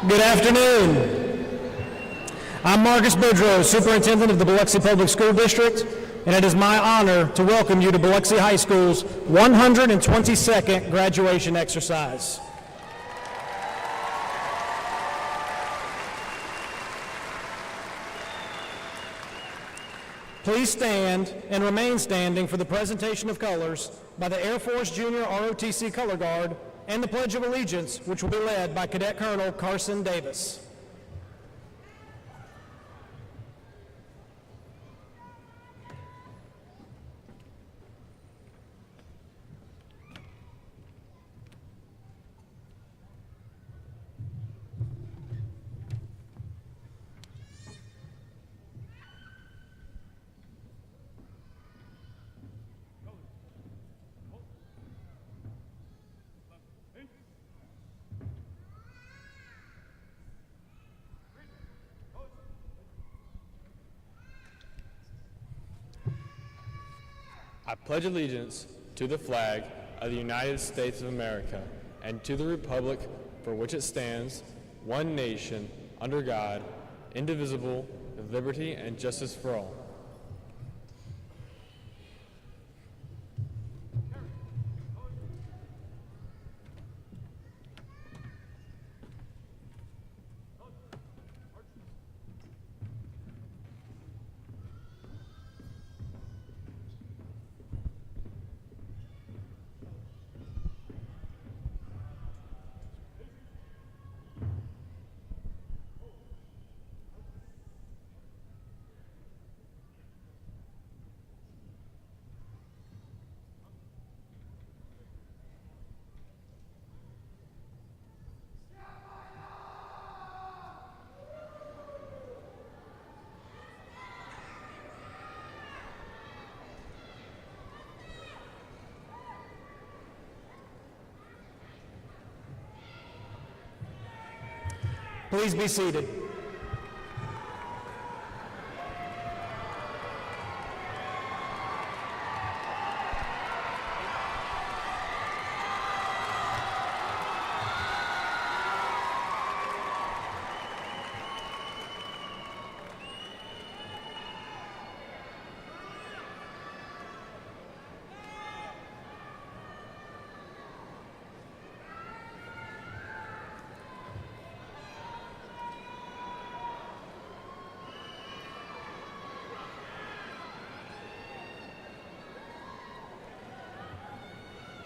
Good afternoon. I'm Marcus Boudreaux, Superintendent of the Biloxi Public School District, and it is my honor to welcome you to Biloxi High School's 122nd graduation exercise. Please stand and remain standing for the presentation of colors by the Air Force Junior ROTC Color Guard and the Pledge of Allegiance, which will be led by Cadet Colonel Carson Davis. I pledge allegiance to the flag of the United States of America and to the republic for which it stands, one nation, under God, indivisible, with liberty and justice for all. Please be seated.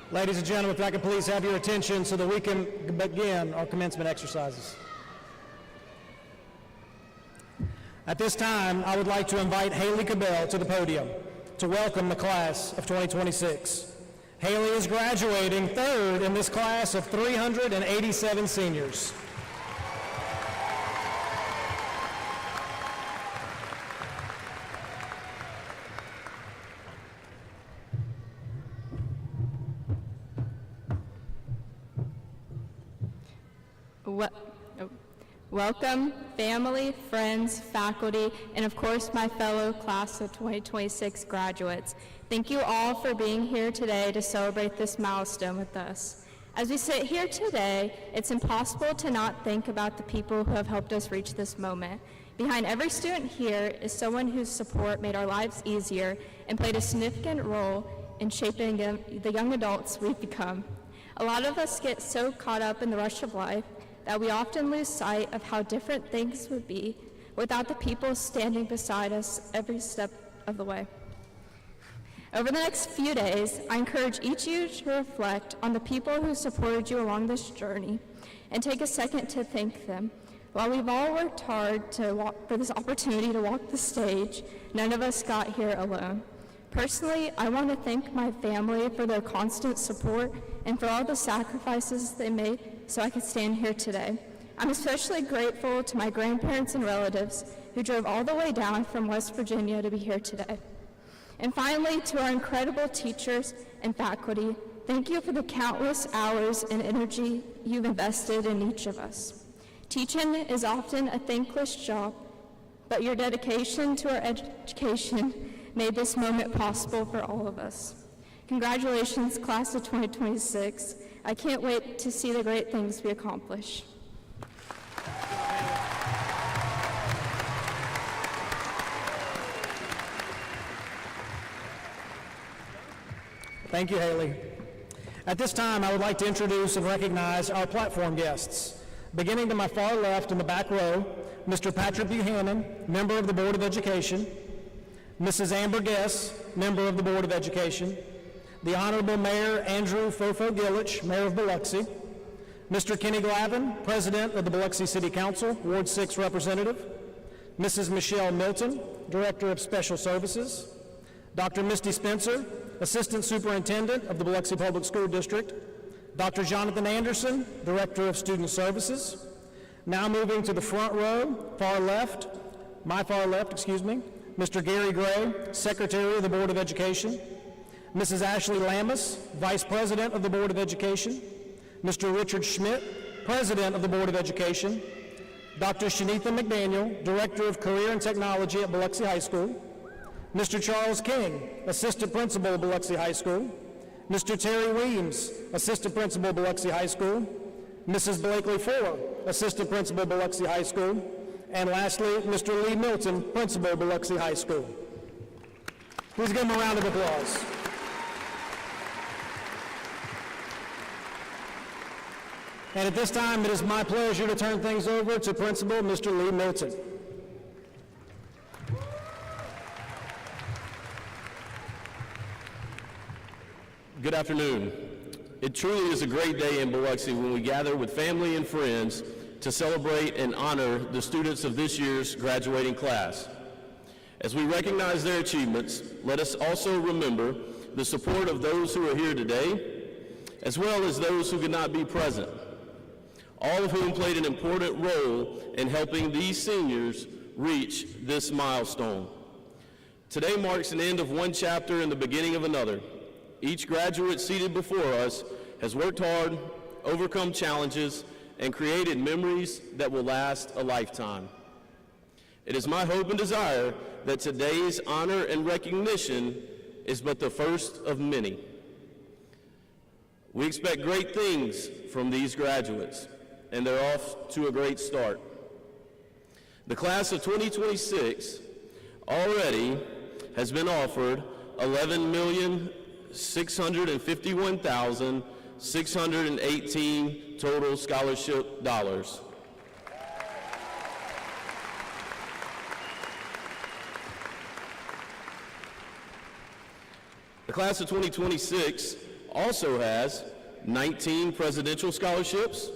Ladies and gentlemen, if I could please have your attention so that we can begin our commencement exercises. At this time, I would like to invite Haley Cabell to the podium to welcome the class of 2026. Haley is graduating third in this class of 387 seniors. Welcome, family, friends, faculty, and of course my fellow class of 2026 graduates. Thank you all for being here today to celebrate this milestone with us. As we sit here today, it's impossible to not think about the people who have helped us reach this moment. Behind every student here is someone whose support made our lives easier and played a significant role in shaping the young adults we've become. A lot of us get so caught up in the rush of life that we often lose sight of how different things would be without the people standing beside us every step of the way. Over the next few days, I encourage each of you to reflect on the people who supported you along this journey and take a second to thank them. While we've all worked hard for this opportunity to walk the stage, none of us got here alone. Personally, I want to thank my family for their constant support and for all the sacrifices they made so I could stand here today. I'm especially grateful to my grandparents and relatives who drove all the way down from West Virginia to be here today. And finally, to our incredible teachers and faculty, thank you for the countless hours and energy you've invested in each of us. Teaching is often a thankless job, but your dedication to our education made this moment possible for all of us. Congratulations, class of 2026. I can't wait to see the great things we accomplish. Thank you, Haley. At this time, I would like to introduce and recognize our platform guests. Beginning to my far left in the back row, Mr. Patrick Buchanan, member of the Board of Education, Mrs. Amber Guess, member of the Board of Education, the Honorable Mayor Andrew Fofo Gillich, Mayor of Biloxi, Mr. Kenny Glavin, President of the Biloxi City Council, Ward 6 Representative, Mrs. Michelle Milton, Director of Special Services, Dr. Misty Spencer, Assistant Superintendent of the Biloxi Public School District, Dr. Jonathan Anderson, Director of Student Services. Now moving to the front row, far left, my far left, excuse me, Mr. Gary Gray, Secretary of the Board of Education, Mrs. Ashley Lamas, Vice President of the Board of Education, Mr. Richard Schmidt, President of the Board of Education, Dr. Shanitha McDaniel, Director of Career and Technology at Biloxi High School, Mr. Charles King, Assistant Principal of Biloxi High School, Mr. Terry Weems, Assistant Principal of Biloxi High School, Mrs. Blakely Fuller, Assistant Principal of Biloxi High School, and lastly, Mr. Lee Milton, Principal of Biloxi High School. Please give them a round of applause. And at this time, it is my pleasure to turn things over to Principal Mr. Lee Milton. Good afternoon. It truly is a great day in Biloxi when we gather with family and friends to celebrate and honor the students of this year's graduating class. As we recognize their achievements, let us also remember the support of those who are here today, as well as those who could not be present, all of whom played an important role in helping these seniors reach this milestone. Today marks an end of one chapter and the beginning of another. Each graduate seated before us has worked hard, overcome challenges, and created memories that will last a lifetime. It is my hope and desire that today's honor and recognition is but the first of many. We expect great things from these graduates, and they're off to a great start. The class of 2026 already has been offered $11,651,618 total scholarship dollars. The class of 2026 also has 19 presidential scholarships,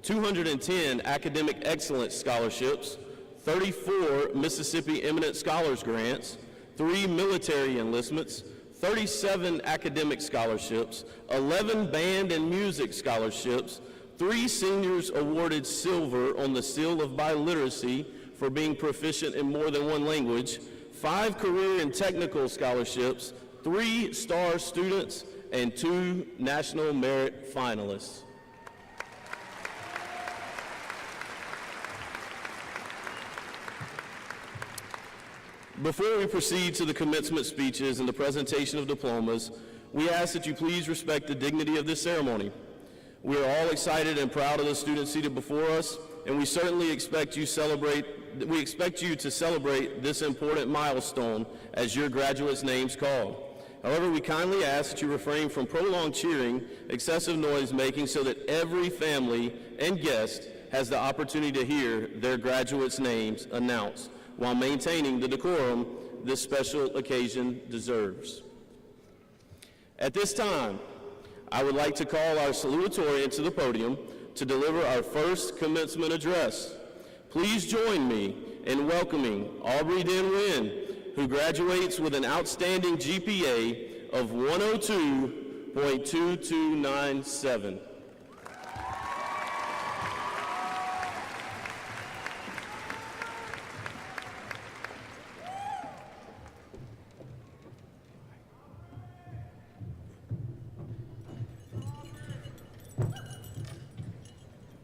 210 academic excellence scholarships, 34 Mississippi Eminent Scholars Grants, 3 military enlistments, 37 academic scholarships, 11 band and music scholarships, 3 seniors awarded silver on the Seal of Biliteracy for being proficient in more than one language, 5 career and technical scholarships, 3 star students, and 2 National Merit finalists. Before we proceed to the commencement speeches and the presentation of diplomas, we ask that you please respect the dignity of this ceremony. We are all excited and proud of the students seated before us, and we certainly expect you to celebrate this important milestone as your graduates' names called. However, we kindly ask that you refrain from prolonged cheering, excessive noise making, so that every family and guest has the opportunity to hear their graduates' names announced, while maintaining the decorum this special occasion deserves. At this time, I would like to call our salutatorian to the podium to deliver our first commencement address. Please join me in welcoming Aubrey Denwin, who graduates with an outstanding GPA of 102.2297.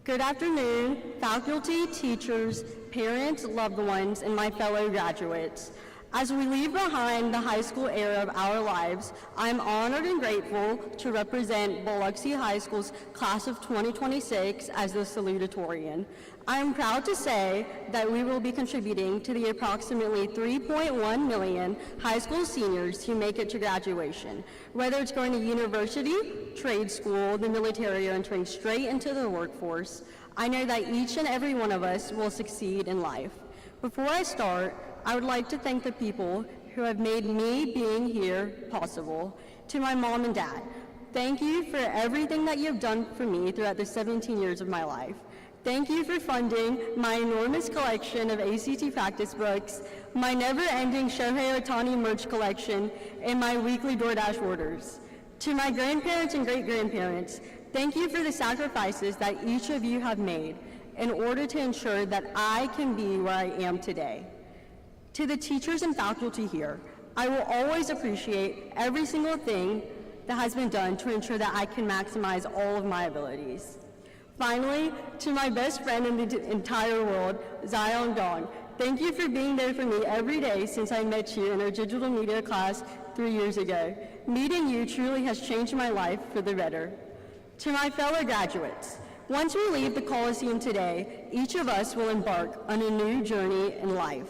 Good afternoon, faculty, teachers, parents, loved ones, and my fellow graduates. As we leave behind the high school era of our lives, I'm honored and grateful to represent Biloxi High School's class of 2026 as the salutatorian. I am proud to say that we will be contributing to the approximately 3.1 million high school seniors who make it to graduation. Whether it's going to university, trade school, the military, or entering straight into the workforce, I know that each and every one of us will succeed in life. Before I start, I would like to thank the people who have made me being here possible. To my mom and dad, thank you for everything that you've done for me throughout the 17 years of my life. Thank you for funding my enormous collection of ACT practice books, my never-ending Shohei Ohtani merch collection, and my weekly DoorDash orders. To my grandparents and great-grandparents, thank you for the sacrifices that each of you have made in order to ensure that I can be where I am today. To the teachers and faculty here, I will always appreciate every single thing that has been done to ensure that I can maximize all of my abilities. Finally, to my best friend in the entire world, Zion Dong, thank you for being there for me every day since I met you in our digital media class 3 years ago. Meeting you truly has changed my life for the better. To my fellow graduates, once we leave the Coliseum today, each of us will embark on a new journey in life.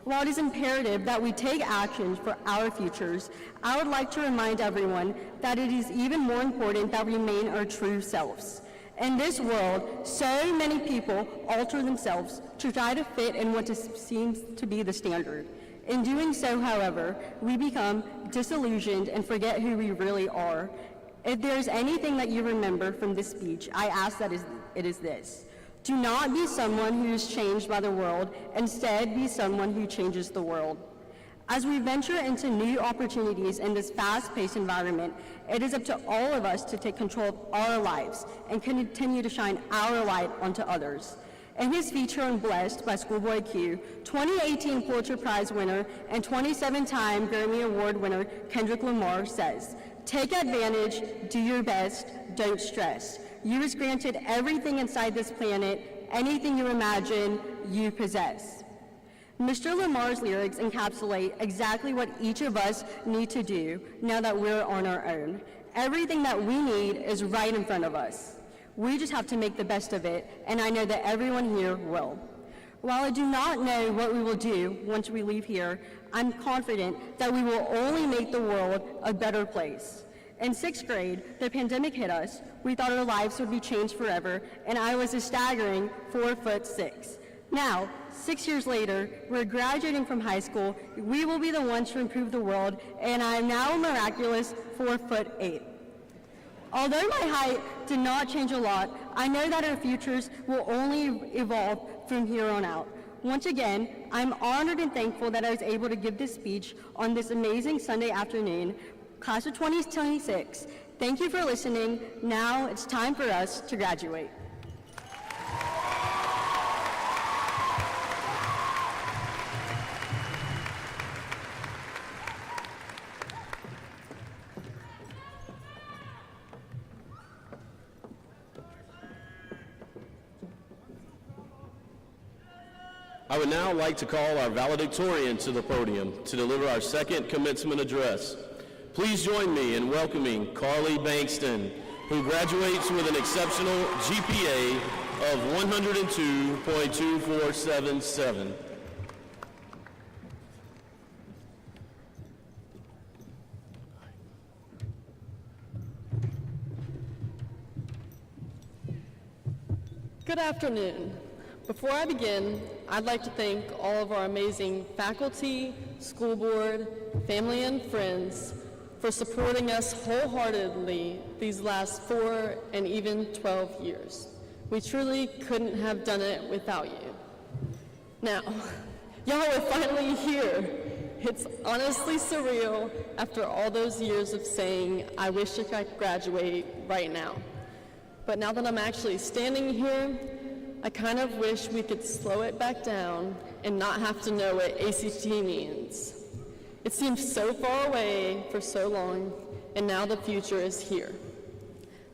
While it is imperative that we take actions for our futures, I would like to remind everyone that it is even more important that we remain our true selves. In this world, so many people alter themselves to try to fit in what seems to be the standard. In doing so, however, we become disillusioned and forget who we really are. If there's anything that you remember from this speech, I ask that it is this. Do not be someone who is changed by the world. Instead, be someone who changes the world. As we venture into new opportunities in this fast-paced environment, it is up to all of us to take control of our lives and continue to shine our light onto others. In his feature on Blessed by Schoolboy Q, 2018 Pulitzer Prize winner and 27-time Grammy Award winner Kendrick Lamar says, "Take advantage, do your best, don't stress. You is granted everything inside this planet, anything you imagine, you possess." Mr. Lamar's lyrics encapsulate exactly what each of us need to do now that we're on our own. Everything that we need is right in front of us. We just have to make the best of it, and I know that everyone here will. While I do not know what we will do once we leave here, I'm confident that we will only make the world a better place. In 6th grade, the pandemic hit us. We thought our lives would be changed forever, and I was a staggering 4'6". Now, 6 years later, we're graduating from high school. We will be the ones to improve the world, and I am now a miraculous 4'8". Although my height did not change a lot, I know that our futures will only evolve from here on out. Once again, I'm honored and thankful that I was able to give this speech on this amazing Sunday afternoon. Class of 2026, thank you for listening. Now it's time for us to graduate. I would now like to call our valedictorian to the podium to deliver our second commencement address. Please join me in welcoming Carly Bankston, who graduates with an exceptional GPA of 102.2477. Good afternoon. Before I begin, I'd like to thank all of our amazing faculty, school board, family, and friends for supporting us wholeheartedly these last 4 and even 12 years. We truly couldn't have done it without you. Now, y'all are finally here. It's honestly surreal after all those years of saying, I wish I could graduate right now. But now that I'm actually standing here, I kind of wish we could slow it back down and not have to know what ACT means. It seems so far away for so long, and now the future is here.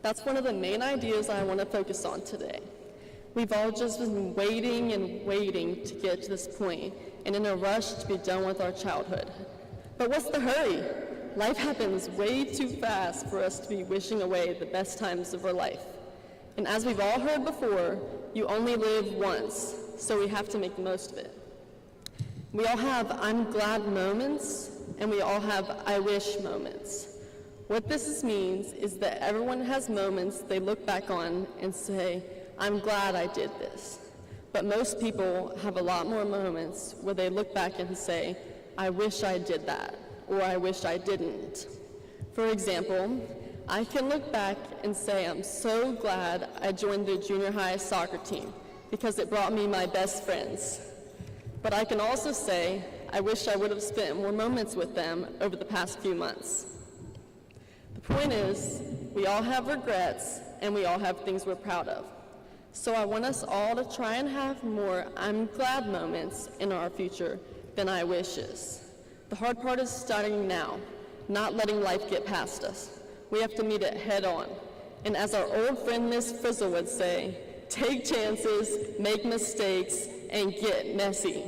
That's one of the main ideas I want to focus on today. We've all just been waiting and waiting to get to this point, and in a rush to be done with our childhood. But what's the hurry? Life happens way too fast for us to be wishing away the best times of our life. And as we've all heard before, you only live once, so we have to make the most of it. We all have I'm glad moments, and we all have I wish moments. What this means is that everyone has moments they look back on and say, I'm glad I did this. But most people have a lot more moments where they look back and say, I wish I did that, or I wish I didn't. For example, I can look back and say I'm so glad I joined the junior high soccer team because it brought me my best friends. But I can also say I wish I would have spent more moments with them over the past few months. The point is, we all have regrets and we all have things we're proud of. So I want us all to try and have more I'm glad moments in our future than I wishes. The hard part is starting now, not letting life get past us. We have to meet it head on. And as our old friend Miss Frizzle would say, take chances, make mistakes, and get messy.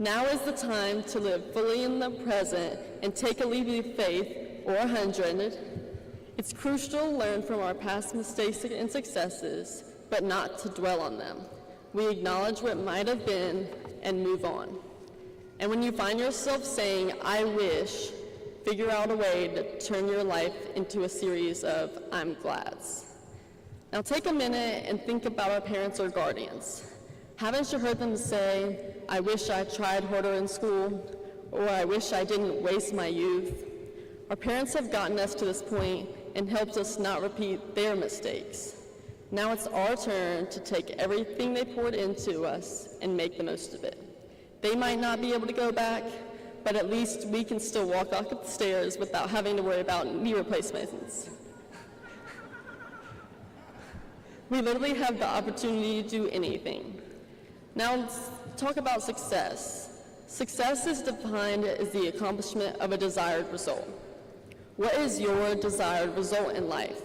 Now is the time to live fully in the present and take a leap of faith, or 100. It's crucial to learn from our past mistakes and successes, but not to dwell on them. We acknowledge what might have been and move on. And when you find yourself saying, I wish, figure out a way to turn your life into a series of I'm glads. Now take a minute and think about our parents or guardians. Haven't you heard them say, I wish I tried harder in school, or I wish I didn't waste my youth? Our parents have gotten us to this point and helped us not repeat their mistakes. Now it's our turn to take everything they poured into us and make the most of it. They might not be able to go back, but at least we can still walk up the stairs without having to worry about knee replacements. We literally have the opportunity to do anything. Now let's talk about success. Success is defined as the accomplishment of a desired result. What is your desired result in life?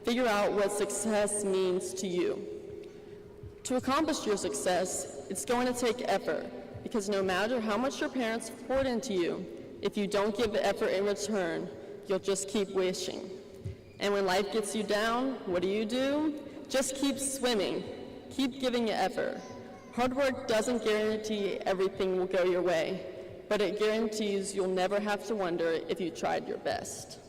Figure out what success means to you. To accomplish your success, it's going to take effort, because no matter how much your parents poured into you, if you don't give the effort in return, you'll just keep wishing. And when life gets you down, what do? Just keep swimming. Keep giving it effort. Hard work doesn't guarantee everything will go your way, but it guarantees you'll never have to wonder if you tried your best.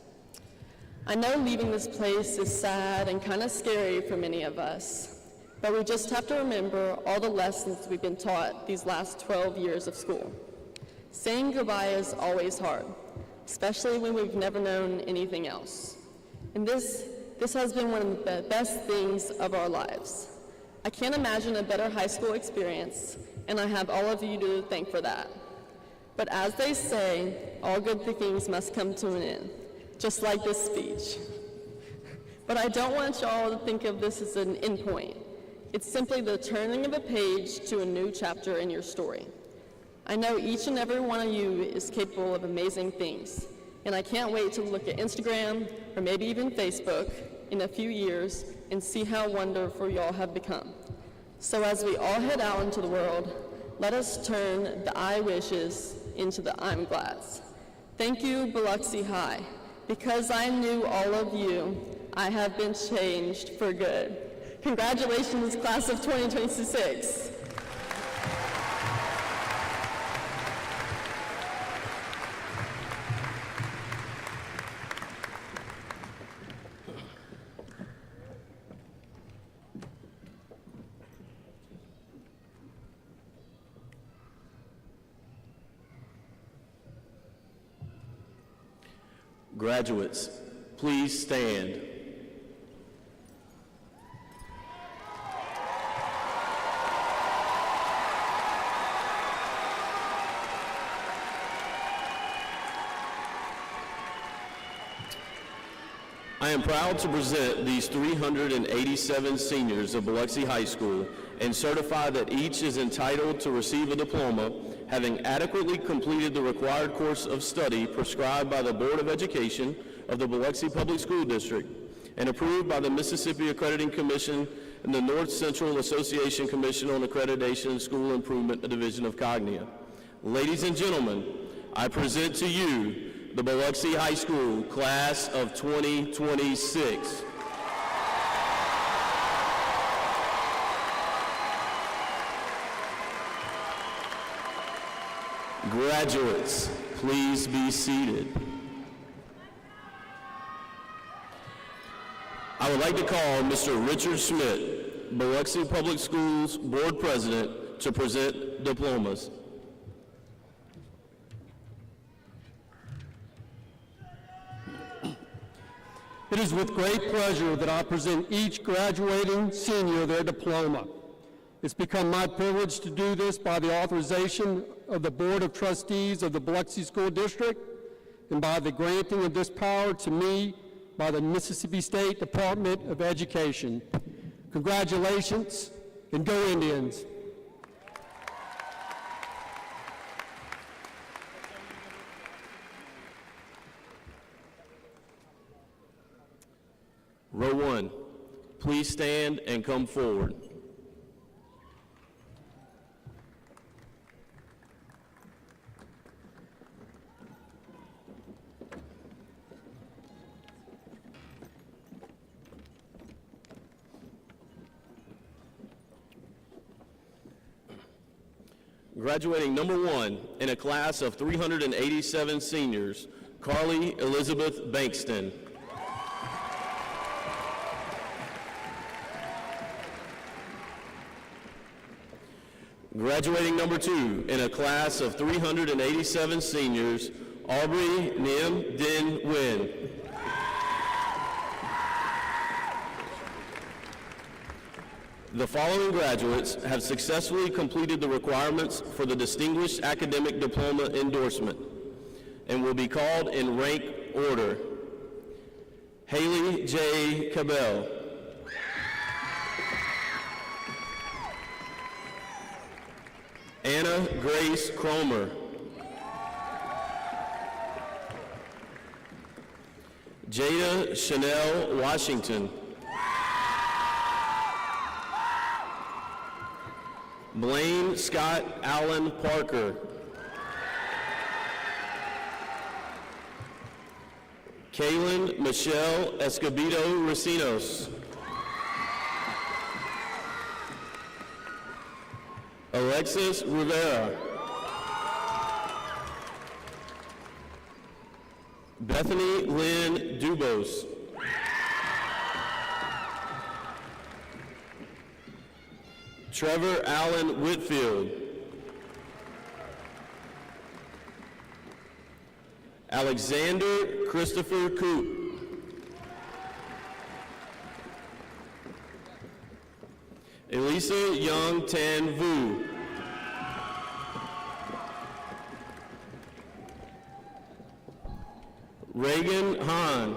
I know leaving this place is sad and kind of scary for many of us, but we just have to remember all the lessons we've been taught these last 12 years of school. Saying goodbye is always hard, especially when we've never known anything else. And this has been one of the best things of our lives. I can't imagine a better high school experience, and I have all of you to thank for that. But as they say, all good things must come to an end, just like this speech. But I don't want y'all to think of this as an end point. It's simply the turning of a page to a new chapter in your story. I know each and every one of you is capable of amazing things, and I can't wait to look at Instagram or maybe even Facebook in a few years and see how wonderful y'all have become. So as we all head out into the world, let us turn the I wishes into the I'm glads. Thank you, Biloxi High. Because I knew all of you, I have been changed for good. Congratulations, class of 2026. Graduates, please stand. I am proud to present these 387 seniors of Biloxi High School and certify that each is entitled to receive a diploma having adequately completed the required course of study prescribed by the Board of Education of the Biloxi Public School District and approved by the Mississippi Accrediting Commission in the North Central Association Commission on Accreditation and School Improvement, a division of Cognia. Ladies and gentlemen, I present to you the Biloxi High School Class of 2026. Graduates, please be seated. I would like to call Mr. Richard Schmidt, Biloxi Public Schools Board President, to present diplomas. It is with great pleasure that I present each graduating senior their diploma. It's become my privilege to do this by the authorization of the Board of Trustees of the Biloxi School District and by the granting of this power to me by the Mississippi State Department of Education. Congratulations, and go Indians. Row 1, please stand and come forward. Graduating number 1 in a class of 387 seniors, Carly Elizabeth Bankston. Graduating number 2 in a class of 387 seniors, Aubrey Nim Din Nguyen. The following graduates have successfully completed the requirements for the Distinguished Academic Diploma endorsement and will be called in rank order. Haley J. Cabell. Anna Grace Cromer. Jada Chanel Washington. Blaine Scott Allen Parker. Kaylin Michelle Escobedo Racinos. Alexis Rivera. Bethany Lynn Dubos. Trevor Allen Whitfield. Alexander Christopher Coop. Elisa Young Tan Vu. Reagan Hahn.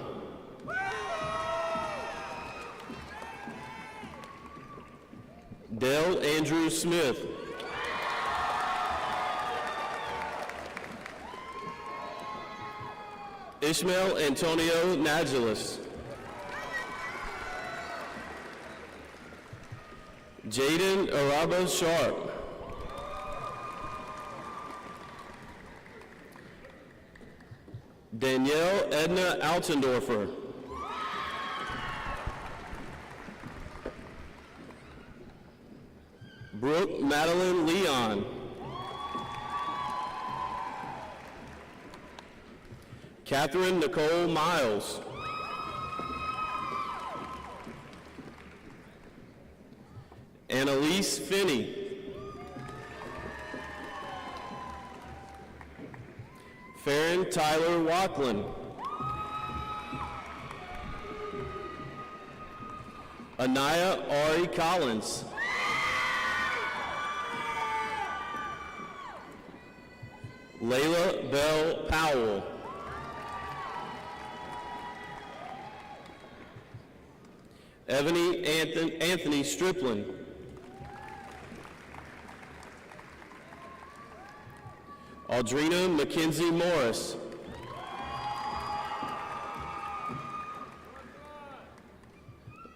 Dale Andrew Smith. Ishmael Antonio Nagelis. Jaden Araba Sharp. Danielle Edna Altendorfer. Brooke Madeline Leon. Catherine Nicole Miles. Annalise Finney. Farron Tyler Wacklin. Anaya Ari Collins. Layla Bell Powell. Ebony Anthony Striplin. Audrina Mackenzie Morris.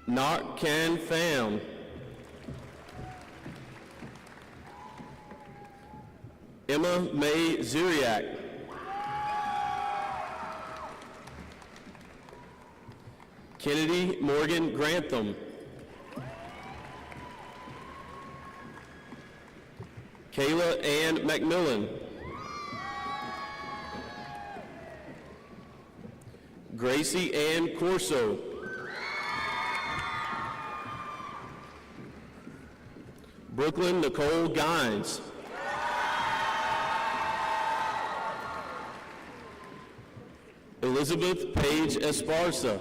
Nak Can Pham. Emma May Ziriak. Kennedy Morgan Grantham. Kayla Ann McMillan. Gracie Ann Corso. Brooklyn Nicole Gines. Elizabeth Paige Esparza.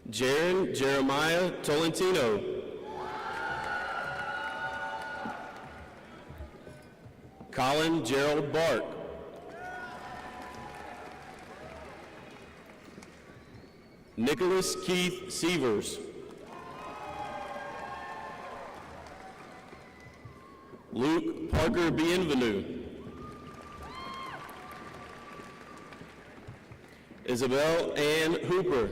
Jaron Jeremiah Tolentino. Colin Gerald Bark. Nicholas Keith Sievers. Luke Parker Bienvenu. Isabel Ann Hooper.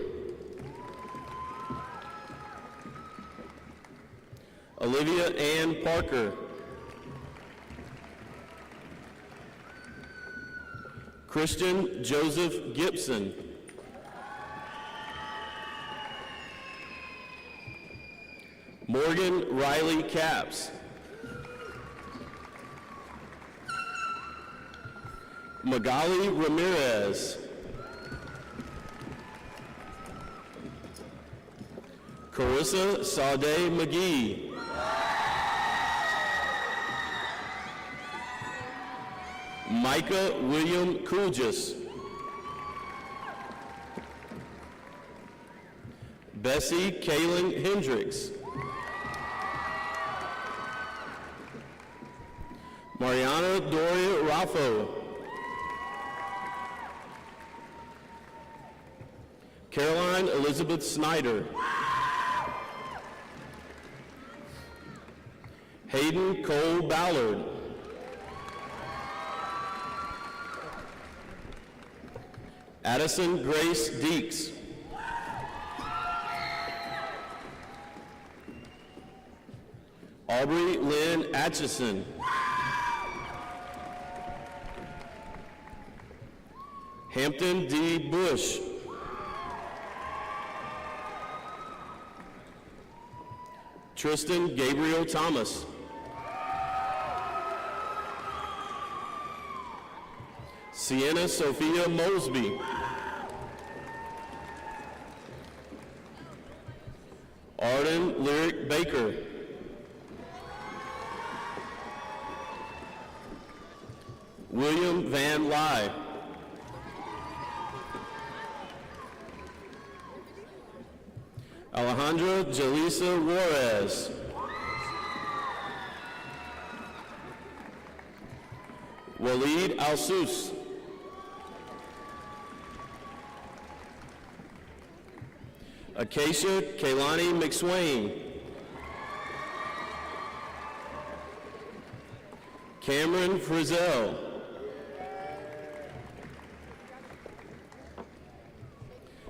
Olivia Ann Parker. Christian Joseph Gibson. Morgan Riley Capps. Magali Ramirez. Carissa Sade McGee. Micah William Kujis. Bessie Kaylin Hendricks. Mariana Doria Raffo. Caroline Elizabeth Snyder. Hayden Cole Ballard. Addison Grace Deeks. Aubrey Lynn Atchison. Hampton D. Bush. Tristan Gabriel Thomas. Sienna Sophia Mosby. Arden Lyric Baker. William Van Lye. Alejandra Jalisa Juarez. Waleed Alsus. Acacia Kaylani McSwain. Cameron Frizzell.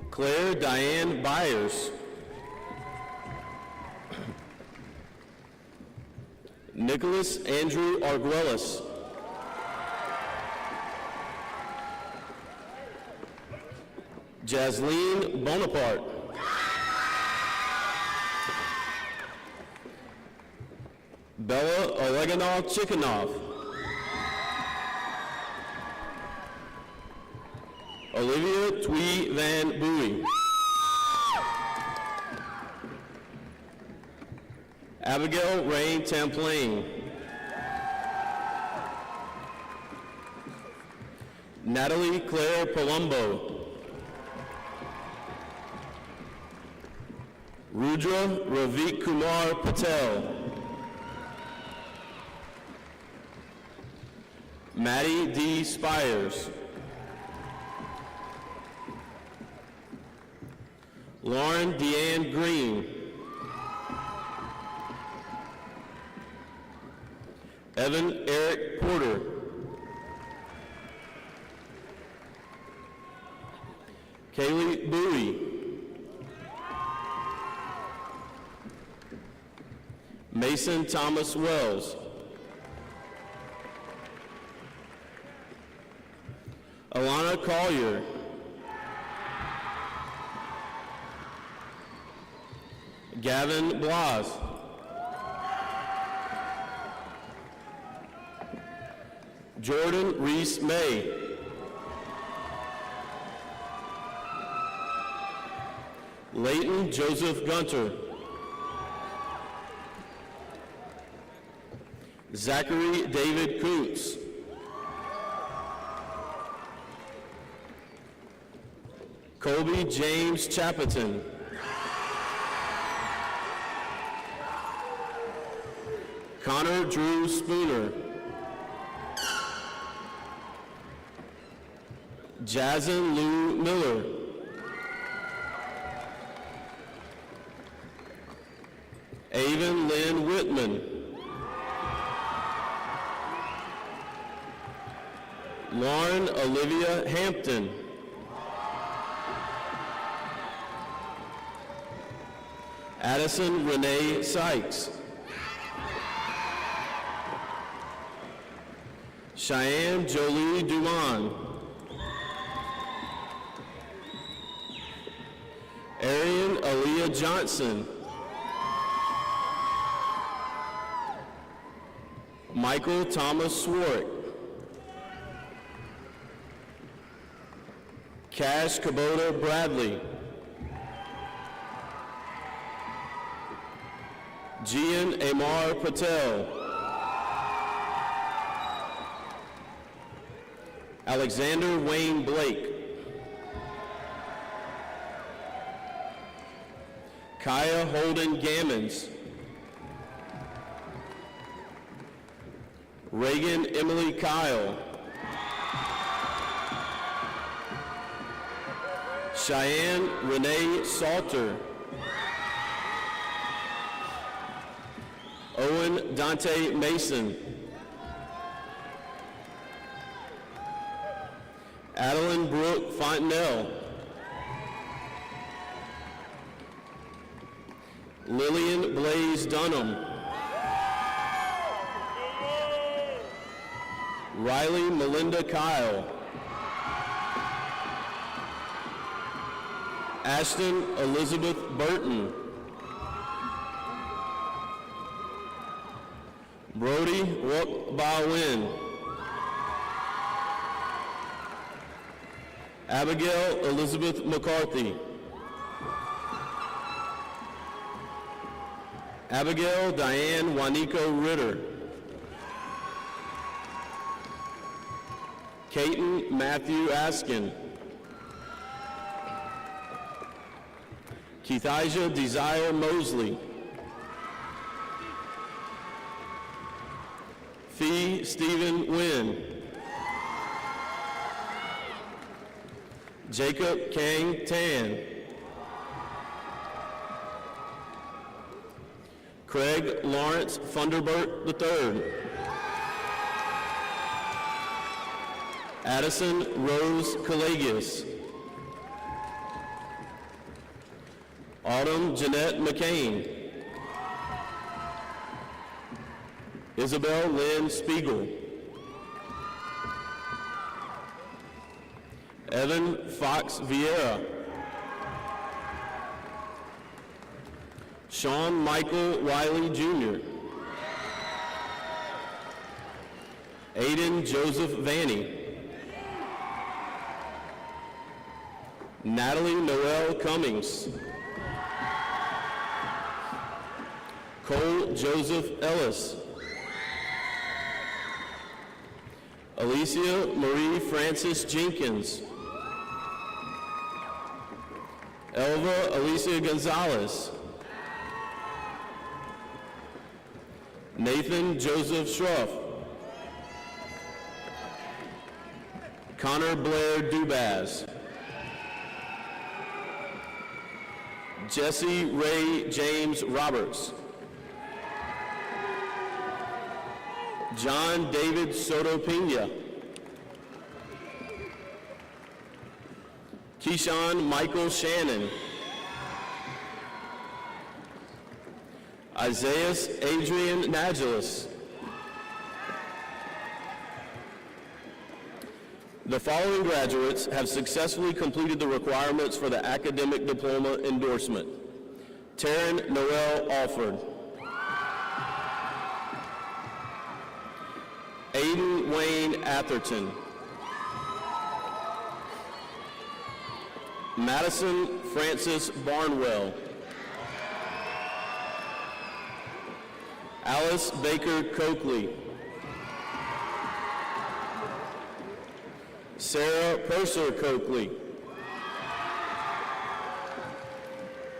Claire Diane Byers. Nicholas Andrew Arguelles. Jasleen Bonaparte. Bella Oleganov Chikhanov. Olivia Twee Van Bowie. Abigail Rain Tamplain. Natalie Claire Palumbo. Rudra Ravik Kumar Patel. Maddie D. Spires. Lauren Deanne Green. Evan Eric Porter. Kaylee Bowie. Mason Thomas Wells. Alana Collier. Gavin Blas. Jordan Reese May. Leighton Joseph Gunter. Zachary David Koontz. Colby James Chappeton. Connor Drew Spooner. Jazen Lou Miller. Avon Lynn Whitman. Lauren Olivia Hampton. Addison Renee Sykes. Cheyenne Jolie Dumont. Arian Aaliyah Johnson. Michael Thomas Swartz. Cash Kubota Bradley. Gian Amar Patel. Alexander Wayne Blake. Kaya Holden Gammons. Reagan Emily Kyle. Cheyenne Renee Salter. Owen Dante Mason. Adeline Brooke Fontenelle. Lillian Blaze Dunham. Riley Melinda Kyle. Ashton Elizabeth Burton. Brody Wok-Ba-Win. Abigail Elizabeth McCarthy. Abigail Diane Wanico Ritter. Caton Matthew Askin. Keithijah Desire Mosley. Fee Stephen Wynn. Jacob Kang Tan. Craig Lawrence Funderbert III. Addison Rose Kalagius. Autumn Jeanette McCain. Isabel Lynn Spiegel. Evan Fox Vieira. Sean Michael Wiley Jr. Aiden Joseph Vanny. Natalie Noel Cummings. Cole Joseph Ellis. Alicia Marie Francis Jenkins. Elva Alicia Gonzalez. Nathan Joseph Schruff. Connor Blair Dubas. Jesse Ray James Roberts. John David Soto Pena. Keyshawn Michael Shannon. Isaiah Adrian Nagelis. The following graduates have successfully completed the requirements for the academic diploma endorsement. Taryn Noel Alford. Aiden Wayne Atherton. Madison Francis Barnwell. Alice Baker Coakley. Sarah Purser Coakley.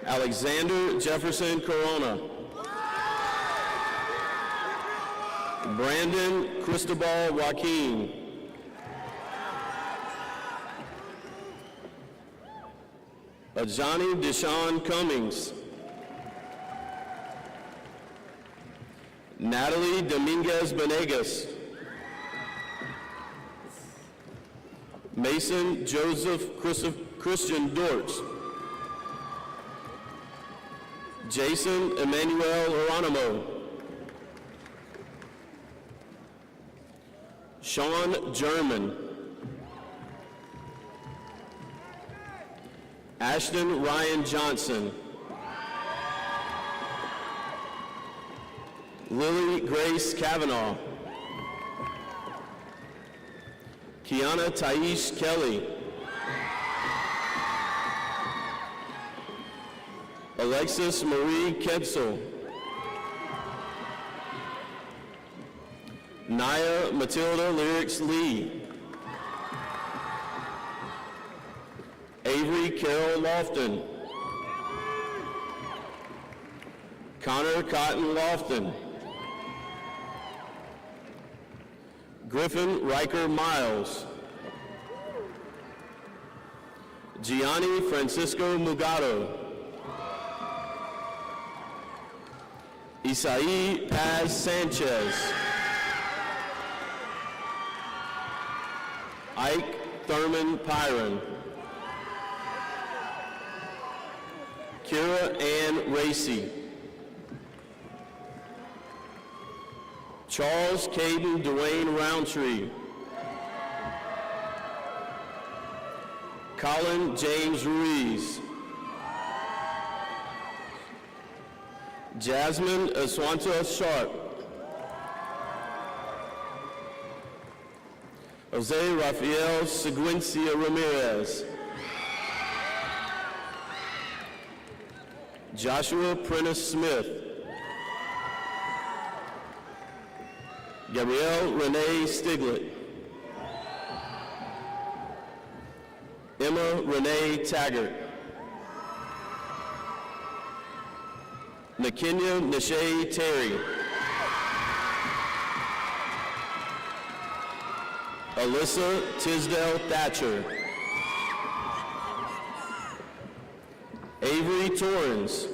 Alexander Jefferson Corona. Brandon Cristobal Joaquin. Johnny Deshaun Cummings. Natalie Dominguez Benegas. Mason Joseph Christian Dortz. Jason Emmanuel Geronimo. Sean German. Ashton Ryan Johnson. Lily Grace Kavanaugh. Kiana Taish Kelly. Alexis Marie Kensel. Naya Matilda Lyrics Lee. Avery Carol Lofton. Connor Cotton Lofton. Griffin Riker Miles. Gianni Francisco Mugado. Isai Paz Sanchez. Ike Thurman Pyron. Kira Ann Racy. Charles Caden Dwayne Roundtree. Colin James Ruiz. Jasmine Aswanta Sharp. Jose Rafael Seguencia Ramirez. Joshua Prentice Smith. Gabrielle Renee Stiglet. Emma Renee Taggart. Nakenya Nishay Terry. Alyssa Tisdale Thatcher. Avery Torrens.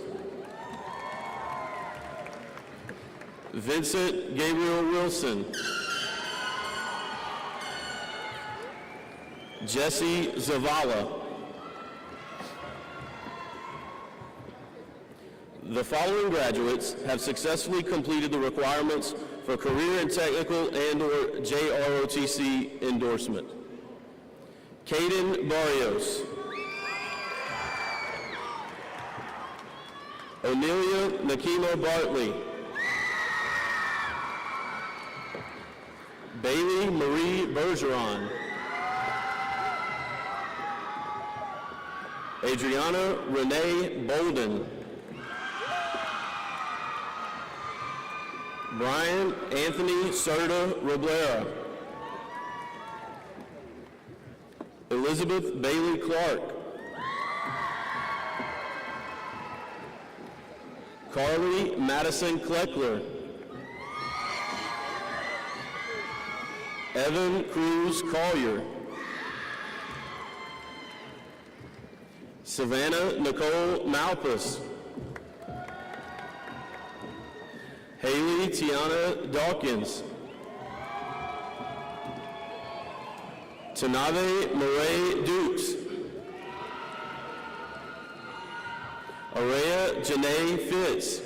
Vincent Gabriel Wilson. Jesse Zavala. The following graduates have successfully completed the requirements for career and technical and/or JROTC endorsement. Caden Barrios. Onelia Nakima Bartley. Bailey Marie Bergeron. Adriana Renee Bolden. Brian Anthony Serta Roblera. Elizabeth Bailey Clark. Carly Madison Kleckler. Evan Cruz Collier. Savannah Nicole Malpas. Haley Tiana Dawkins. Tanave Murray Dukes. Araya Janae Fitz.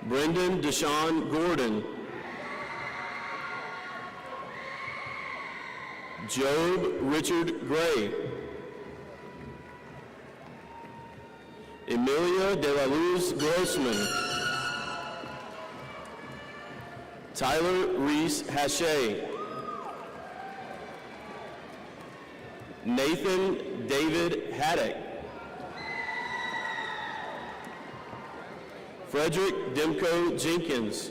Brendan Deshaun Gordon, Job Richard Gray, Emilia de la Luz Grossman, Tyler Reese Hache, Nathan David Haddock, Frederick Demko Jenkins,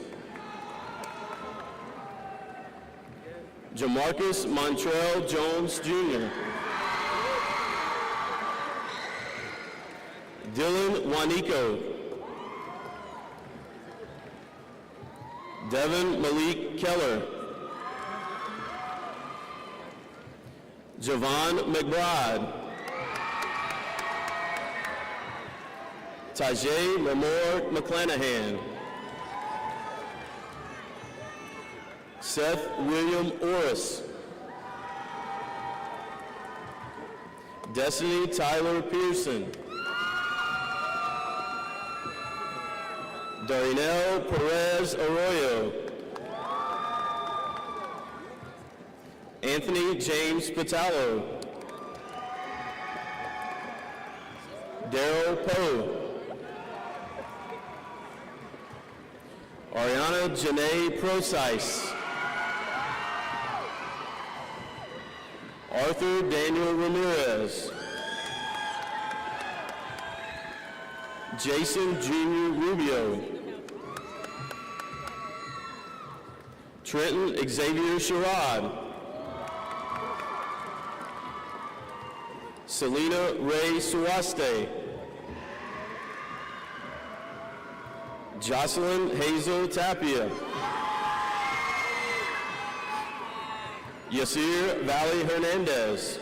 Jamarcus Montrell Jones Jr., Dylan Wanico, Devin Malik Keller, Javon McBride, Tajay Lamore McClanahan, Seth William Orris, Destiny Tyler Pearson, Darinel Perez Arroyo, Anthony James Patalo, Daryl Poe, Ariana Janae Procyse, Arthur Daniel Ramirez, Jason Jr. Rubio, Trenton Xavier Sherrod, Selena Ray Suaste, Jocelyn Hazel Tapia, Yasir Valley Hernandez,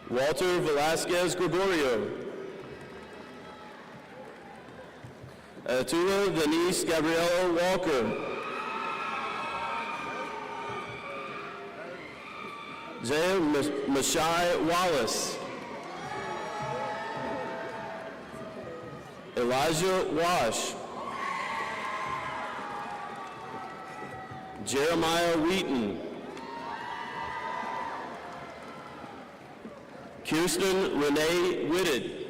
Walter Velasquez Gregorio, Atula Denise Gabriela Walker, Jaya Mashai Wallace, Elijah Wash, Jeremiah Wheaton, Kirsten Renee Whitted,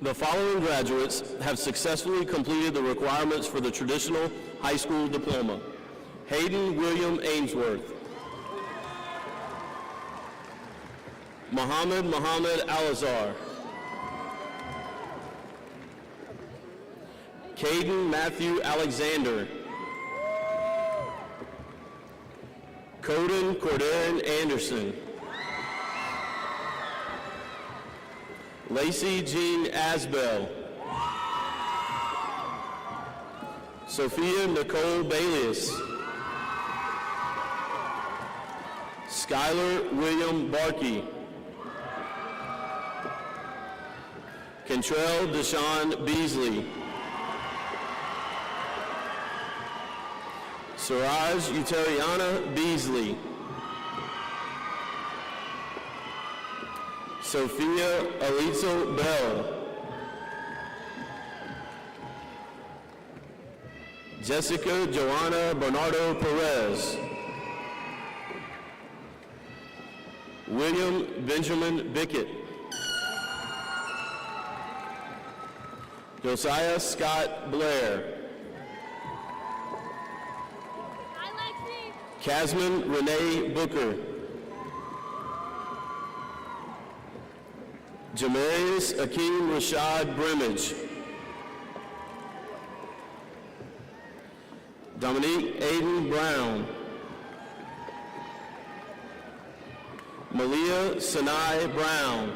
the following graduates have successfully completed the requirements for the traditional high school diploma. Hayden William Ainsworth, Muhammad Alazar, Caden Matthew Alexander, Coden Cordarin Anderson, Lacey Jean Asbell, Sophia Nicole Bailius, Skylar William Barkey, Kentrell Deshaun Beasley, Suraj Utariana Beasley, Sophia Alitzo Bell, Jessica Joanna Bernardo Perez, William Benjamin Bickett, Josiah Scott Blair, Casman Renee Booker, Jamarius Akeem Rashad Brimage, Dominique Aiden Brown, Malia Sinai Brown,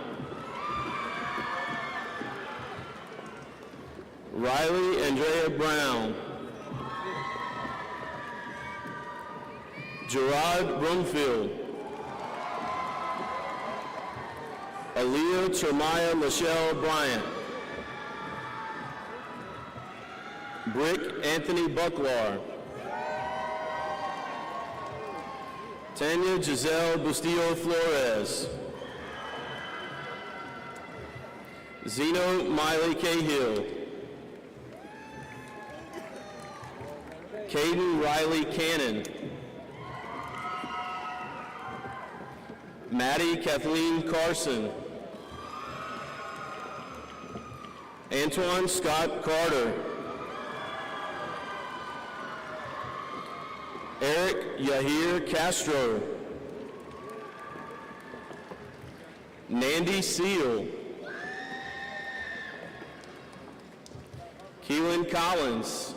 Riley Andrea Brown, Gerard Brumfield, Aaliyah Tremaya Michelle Bryant, Brick Anthony Bucklar, Tanya Giselle Bustillo Flores, Zeno Miley Cahill. Caden Riley Cannon. Maddie Kathleen Carson. Antoine Scott Carter. Eric Yahir Castro. Nandy Seal. Keelan Collins.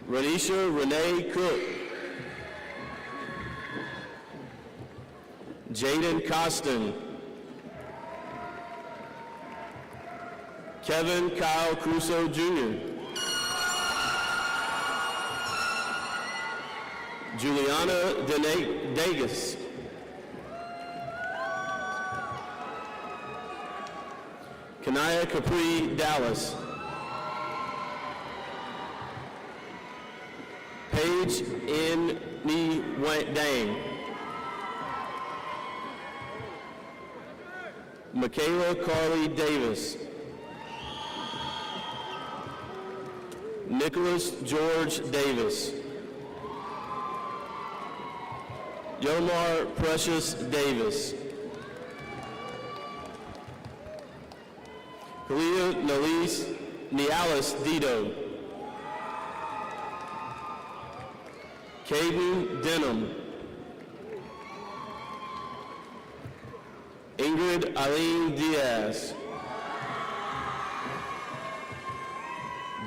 Renisha Renee Cook. Jaden Costin. Kevin Kyle Crusoe Jr. Juliana Dagus. Kanaya Capri Dallas. Paige N. Ni Dang. Michaela Carly Davis. Nicholas George Davis. Yomar Precious Davis. Kalia Nialis Dido. Caden Denham. Ingrid Eileen Diaz.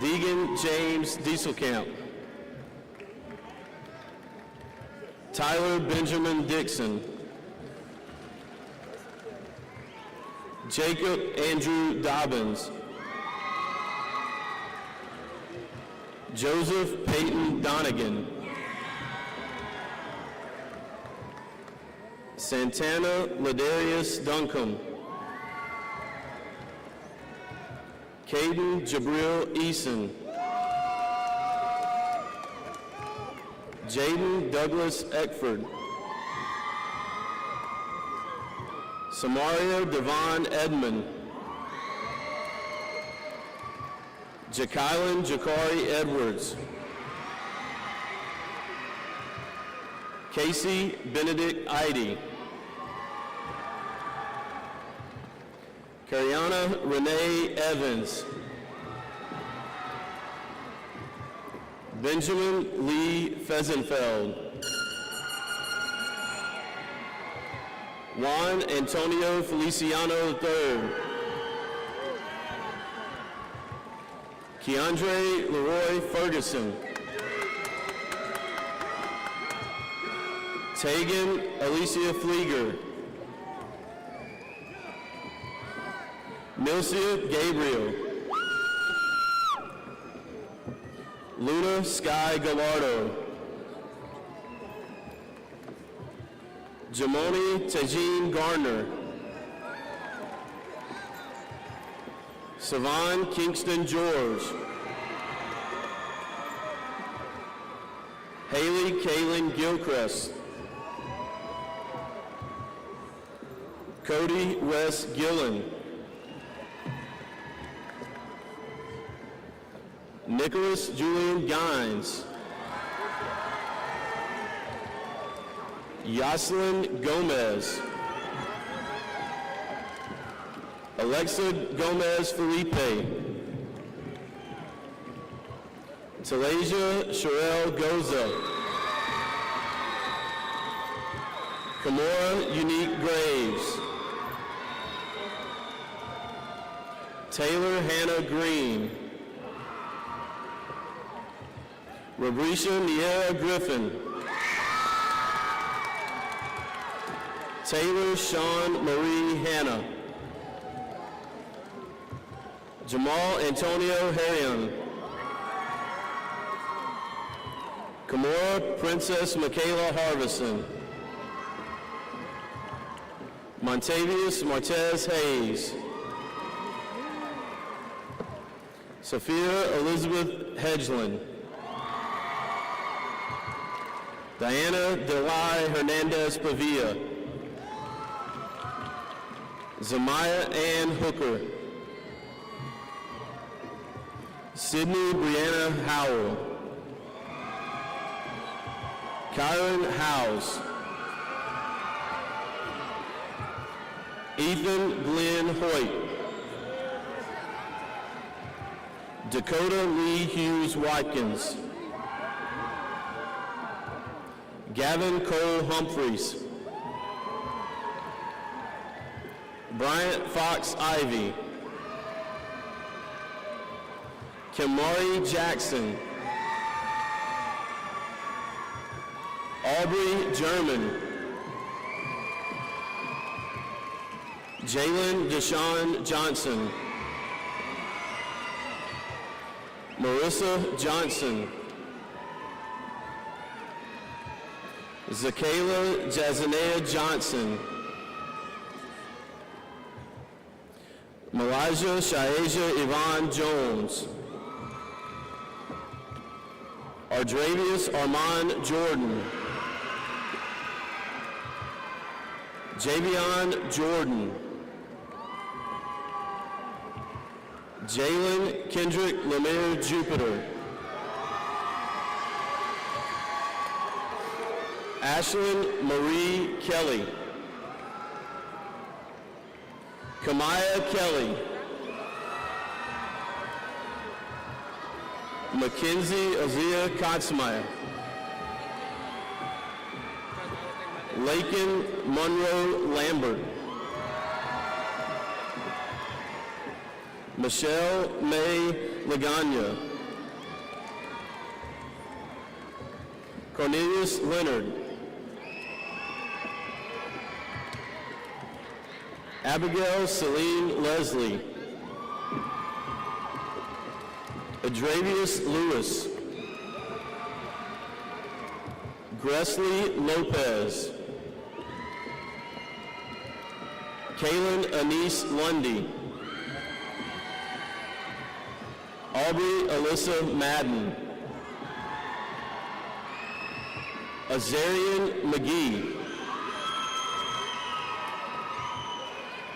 Deegan James Dieselkamp. Tyler Benjamin Dixon. Jacob Andrew Dobbins. Joseph Peyton Donegan. Santana Ladarius Duncombe. Caden Jabril Eason. Jaden Douglas Eckford. Samaria Devon Edmond. Jakylin Jakari Edwards. Casey Benedict Idy. Kariana Renee Evans. Benjamin Lee Fesenfeld. Juan Antonio Feliciano III. Keandre Leroy Ferguson. Tegan Alicia Flieger. Milcia Gabriel. Luna Sky Gallardo. Jamoni Tajin Garner. Savon Kingston George. Haley Kaylin Gilchrist. Cody Wes Gillen. Nicholas Julian Gines. Yoselin Gomez. Alexa Gomez Felipe. Talasia Sherelle Goza. Kamora Unique Graves. Taylor Hannah Green. Robrisha Niera Griffin. Taylor Sean Marie Hannah. Jamal Antonio Herrion. Kamora Princess Michaela Harvison. Montavious Martez Hayes. Sophia Elizabeth Hedgeland. Diana Delay Hernandez Pavia. Zamaya Ann Hooker, Sydney Brianna Howell, Kyron Howes, Ethan Glenn Hoyt, Dakota Lee Hughes Watkins, Gavin Cole Humphreys, Bryant Fox Ivy, Kimari Jackson, Aubrey German, Jalen Deshaun Johnson, Marissa Johnson, Zakayla Jazanea Johnson, Malaysia Shaeja Yvonne Jones, Ardravius Armand Jordan, Javion Jordan, Jalen Kendrick Lemire Jupiter, Ashlyn Marie Kelly, Kamaya Kelly, Mackenzie Azia Kotzmeyer, Lakin Monroe Lambert, Michelle May Lagana, Cornelius Leonard, Abigail Celine Leslie, Adravius Lewis, Gressley Lopez, Kaylin Anise Lundy, Aubrey Alyssa Madden, Azarian McGee,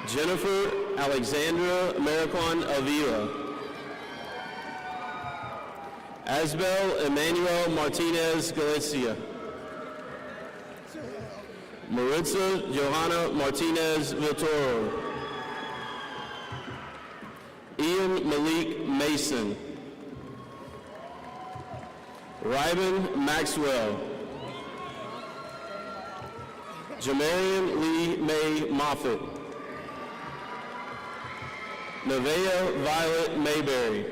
Jennifer Alexandra Americon Avila, Asbel Emmanuel Martinez Galicia, Maritza Johanna Martinez Viltoro, Ian Malik Mason, Ryban Maxwell, Jamarian Lee May Moffitt, Nevaeh Violet Mayberry,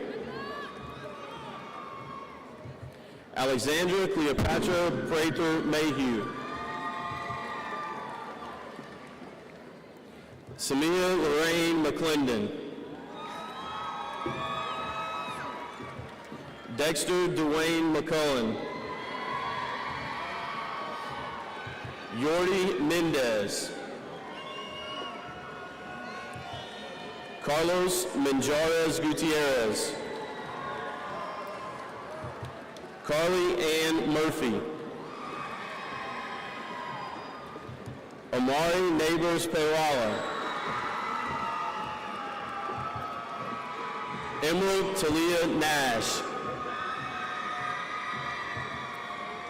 Alexandra Cleopatra Prater Mayhew, Samia Lorraine McClendon, Dexter Dwayne McCullen, Yordi Mendez, Carlos Menjarez Gutierrez, Carly Ann Murphy, Amari Neighbors Pewala, Emerald Talia Nash,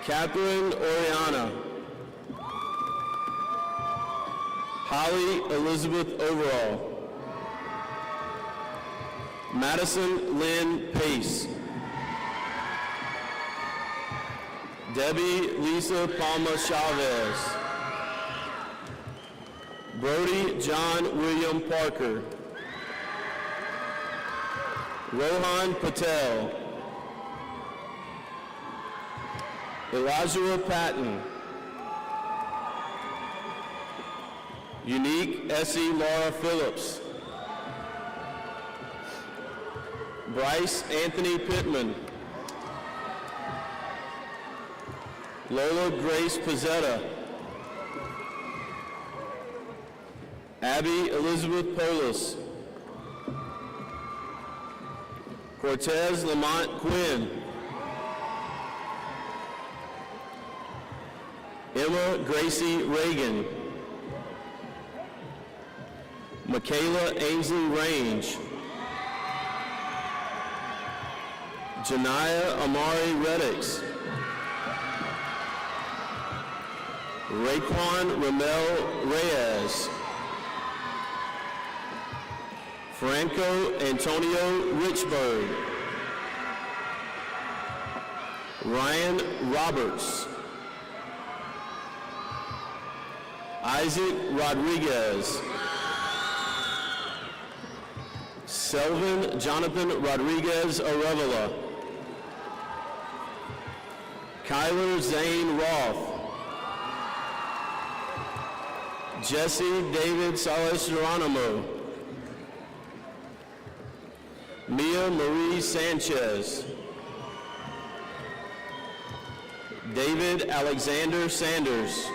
Catherine Oriana, Holly Elizabeth Overall, Madison Lynn Pace, Debbie Lisa Palma Chavez, Brody John William Parker, Rohan Patel, Elijah Patton, Unique Essie Laura Phillips, Bryce Anthony Pittman, Lola Grace Pizzetta, Abby Elizabeth Polis, Cortez Lamont Quinn, Emma Gracie Reagan, Michaela Ainsley Range, Janiyah Amari Reddix, Raekwon Ramel Reyes, Franco Antonio Richburg, Ryan Roberts, Isaac Rodriguez, Selvin Jonathan Rodriguez Arevalo, Kyler Zane Roth, Jesse David Salas Geronimo, Mia Marie Sanchez, David Alexander Sanders,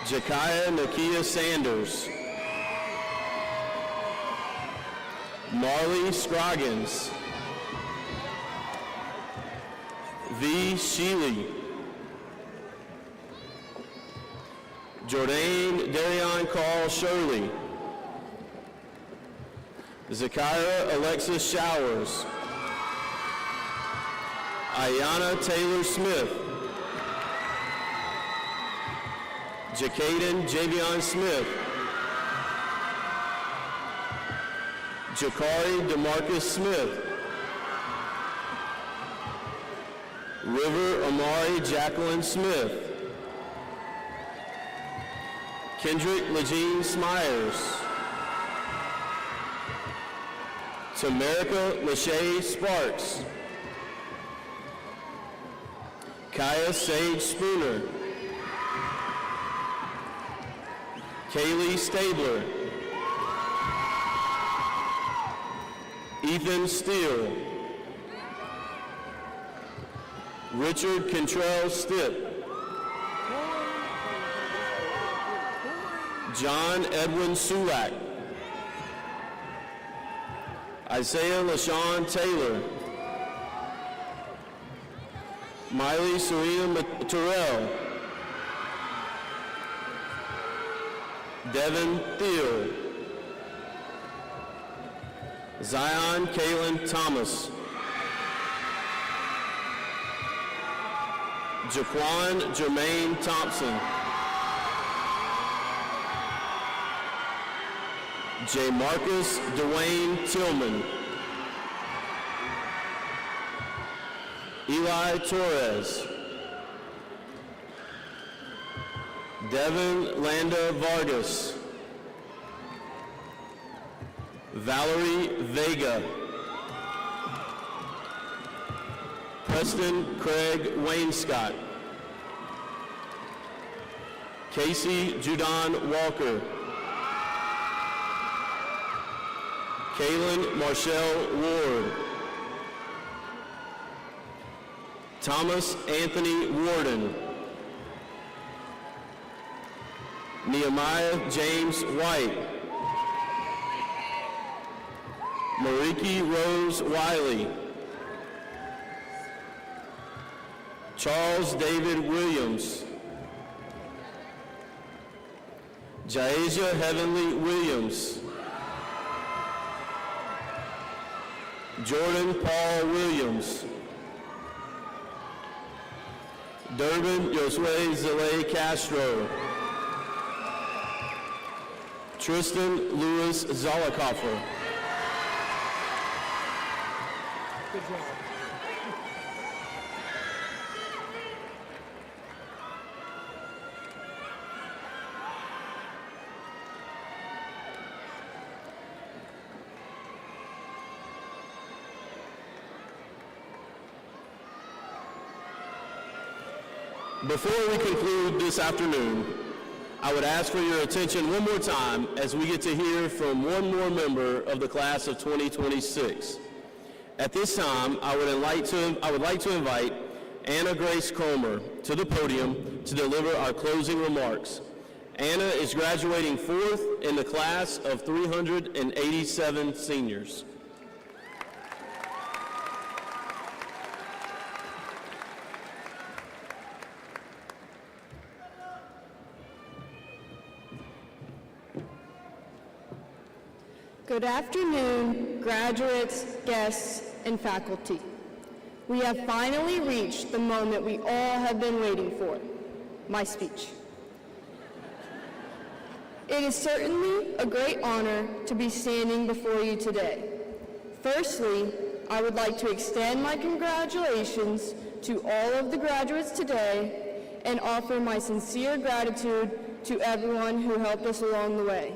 Jakaya Nakia Sanders, Marley Scroggins, V. Sheely, Jordan Darion Carl Shirley, Zakira Alexis Showers, Ayana Taylor Smith, Jacaden Javion Smith, Jakari DeMarcus Smith, River Amari Jacqueline Smith, Kendrick Legene Smyers, Tamerica Lachey Sparks, Kaya Sage Spooner, Kaylee Stabler, Ethan Steele, Richard Cantrell Stipp, John Edwin Sulak, Isaiah LaShawn Taylor, Miley Serena Terrell, Devin Thiel, Zion Kalen Thomas, Jaquan Jermaine Thompson, J. Marcus Dwayne Tillman, Eli Torres, Devin Landa Vargas, Valerie Vega, Preston Craig Wainscott, Casey Judon Walker, Kaylin Marshall Ward, Thomas Anthony Warden, Nehemiah James White, Mariki Rose Wiley, Charles David Williams, Jaesia Heavenly Williams, Jordan Paul Williams, Durbin Josue Zele Castro, Tristan Lewis Zollicoffer. Good job. Before we conclude this afternoon, I would ask for your attention one more time as we get to hear from one more member of the class of 2026. At this time, I would like to invite Anna Grace Comer to the podium to deliver our closing remarks. Anna is graduating 4th in the class of 387 seniors. Good afternoon, graduates, guests, and faculty. We have finally reached the moment we all have been waiting for, my speech. It is certainly a great honor to be standing before you today. Firstly, I would like to extend my congratulations to all of the graduates today and offer my sincere gratitude to everyone who helped us along the way,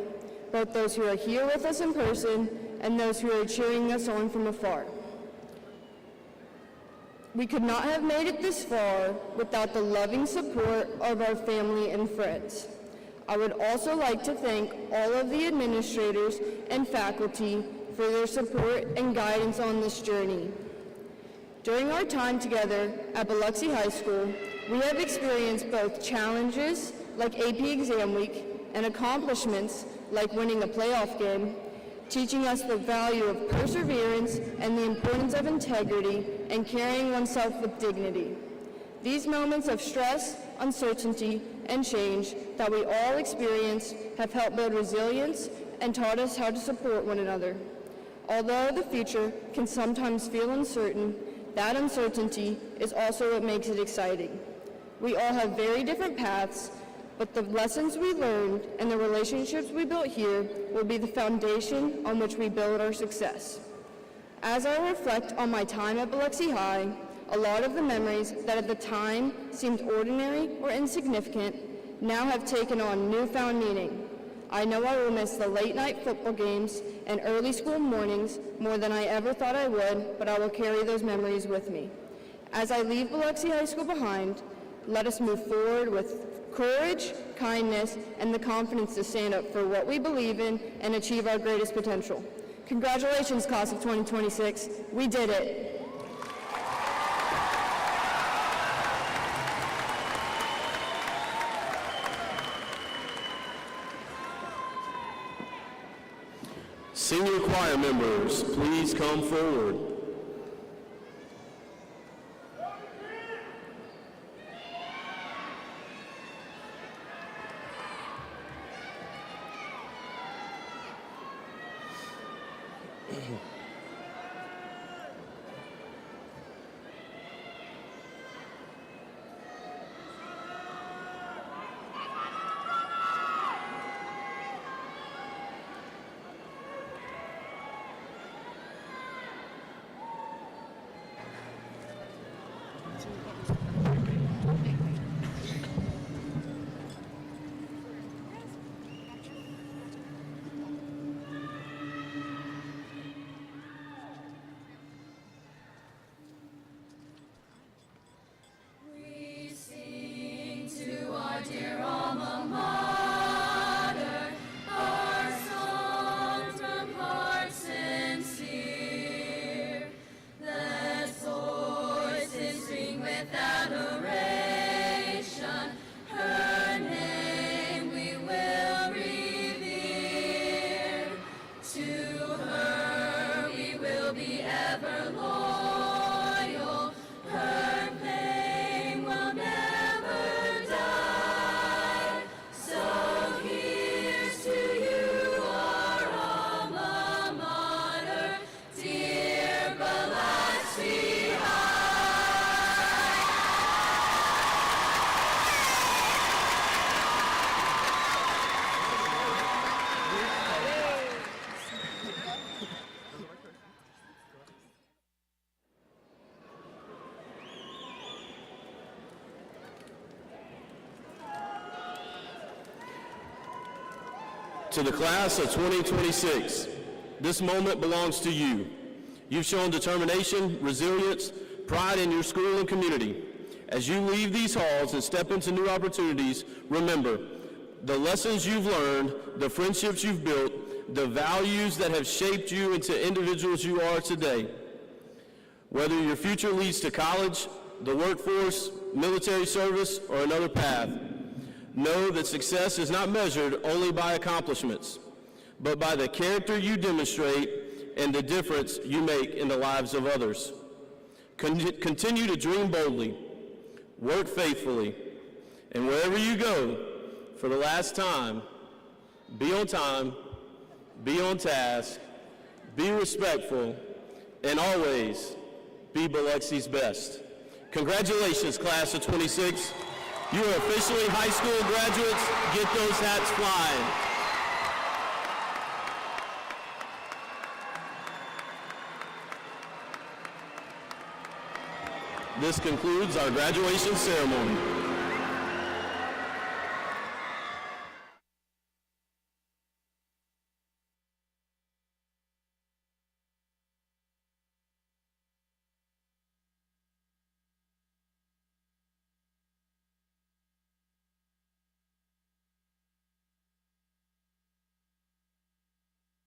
both those who are here with us in person and those who are cheering us on from afar. We could not have made it this far without the loving support of our family and friends. I would also like to thank all of the administrators and faculty for their support and guidance on this journey. During our time together at Biloxi High School, we have experienced both challenges like AP Exam Week and accomplishments like winning a playoff game, teaching us the value of perseverance and the importance of integrity and carrying oneself with dignity. These moments of stress, uncertainty, and change that we all experience have helped build resilience and taught us how to support one another. Although the future can sometimes feel uncertain, that uncertainty is also what makes it exciting. We all have very different paths, but the lessons we learned and the relationships we built here will be the foundation on which we build our success. As I reflect on my time at Biloxi High, a lot of the memories that at the time seemed ordinary or insignificant now have taken on newfound meaning. I know I will miss the late night football games and early school mornings more than I ever thought I would, but I will carry those memories with me. As I leave Biloxi High School behind, let us move forward with courage, kindness, and the confidence to stand up for what we believe in and achieve our greatest potential. Congratulations, class of 2026. We did it. Senior choir members, please come forward. To the class of 2026, this moment belongs to you. You've shown determination, resilience, pride in your school and community. As you leave these halls and step into new opportunities, remember the lessons you've learned, the friendships you've built, the values that have shaped you into individuals you are today. Whether your future leads to college, the workforce, military service, or another path, know that success is not measured only by accomplishments, but by the character you demonstrate and the difference you make in the lives of others. Continue to dream boldly, work faithfully, and wherever you go, for the last time, be on time be on task, be respectful, and always be Biloxi's best. Congratulations, class of 26. You are officially high school graduates. Get those hats flying. This concludes our graduation ceremony.